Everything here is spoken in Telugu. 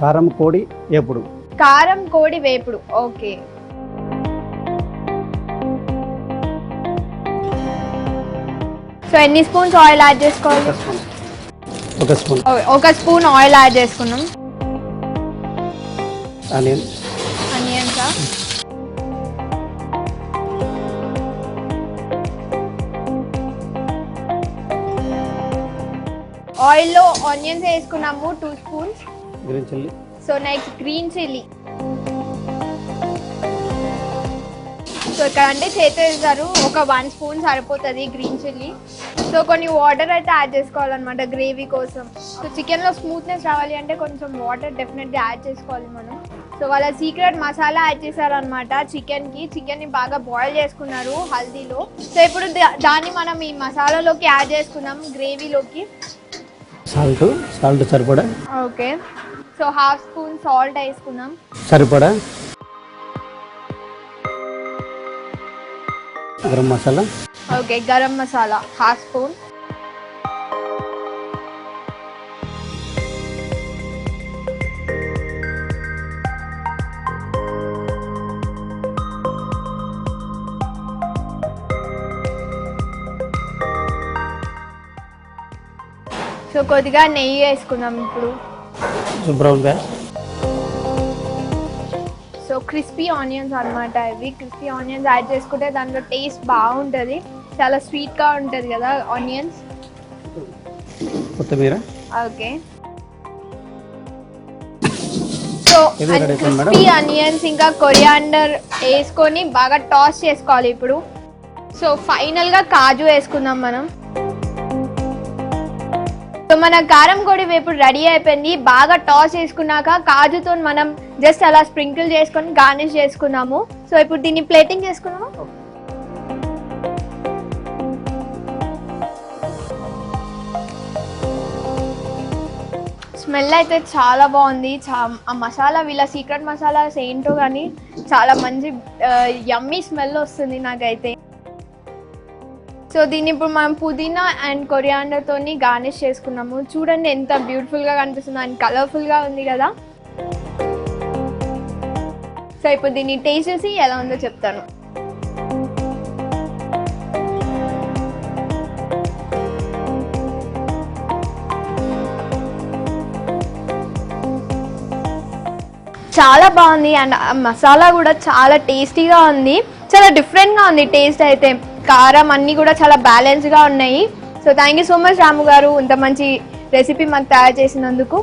కారం కోడి వేపుడు. కారం కోడి వేపుడు. ఓకే. సో ఎన్ని స్పూన్స్ ఆయిల్ యాడ్ చేసుకోవాలి? ఒక స్పూన్ ఆయిల్ యాడ్ చేసుకున్నాం. ఆనియన్సా? ఆయిల్లో ఆనియన్స్ వేసుకున్నాము 2 spoons. Green chilli. So next green chilli. So ఇక్కడ అంటే చేతి వేస్తారు, ఒక 1 స్పూన్ సరిపోతుంది గ్రీన్ చిల్లీ. సో కొన్ని వాటర్ అయితే యాడ్ చేసుకోవాలన్నమాట గ్రేవీ కోసం. సో చికెన్లో స్మూత్నెస్ రావాలి అంటే కొంచెం వాటర్ డెఫినెట్గా యాడ్ చేసుకోవాలి మనం. సో వాళ్ళ సీక్రెట్ మసాలా యాడ్ చేశారనమాట చికెన్ని బాగా బాయిల్ చేసుకున్నారు హల్దీలో. సో ఇప్పుడు దాన్ని మనం ఈ మసాలాలోకి యాడ్ చేసుకున్నాం, గ్రేవీలోకి. సాల్ట్ సరిపడా. ఓకే. సో 1/2 స్పూన్ సాల్ట్ వేసుకున్నాం సరిపడా. Garam masala. Okay, garam masala 1/2 spoon. So కొద్దిగా నెయ్యి వేసుకుందాం ఇప్పుడు. శుభ్రంగా. సో క్రిస్పీ ఆనియన్స్ అన్నమాట ఇవి. క్రిస్పీ ఆనియన్స్ యాడ్ చేసుకుంటే దాంట్లో టేస్ట్ బాగుంటుంది, చాలా స్వీట్గా ఉంటుంది కదా ఆనియన్స్. కొత్తిమీర. ఓకే. సో క్రిస్పీ ఆనియన్స్ ఇంకా కొరియాండర్ వేసుకొని బాగా టాస్ చేసుకోవాలి ఇప్పుడు. సో ఫైనల్గా కాజు వేసుకుందాం మనం. సో మన కారం కోడి వేపుడు రెడీ అయిపోయింది. బాగా టాస్ చేసుకున్నాక కాజుతో మనం జస్ట్ అలా స్ప్రింకిల్ చేసుకొని గార్నిష్ చేసుకున్నాము. సో ఇప్పుడు దీన్ని ప్లేటింగ్ చేసుకున్నాము. స్మెల్ అయితే చాలా బాగుంది. ఆ మసాలా వీళ్ళ సీక్రెట్ మసాలాస్ ఏంటో కానీ చాలా మంచి యమ్మీ స్మెల్ వస్తుంది నాకైతే. సో దీన్ని ఇప్పుడు మనం పుదీనా అండ్ కొరియాండర్ తోని గార్నిష్ చేసుకున్నాము. చూడండి ఎంత బ్యూటిఫుల్ గా కనిపిస్తుంది అండ్ కలర్ఫుల్ గా ఉంది కదా. సో ఇప్పుడు దీన్ని టేస్ట్ చేసి ఎలా ఉందో చెప్తాను. చాలా బాగుంది అండ్ మసాలా కూడా చాలా టేస్టీగా ఉంది. చాలా డిఫరెంట్గా ఉంది టేస్ట్ అయితే. కారం అన్నీ కూడా చాలా బ్యాలెన్స్గా ఉన్నాయి. So thank you so much Ramu garu, ఇంత మంచి రెసిపీ మాకు తయారు చేసినందుకు.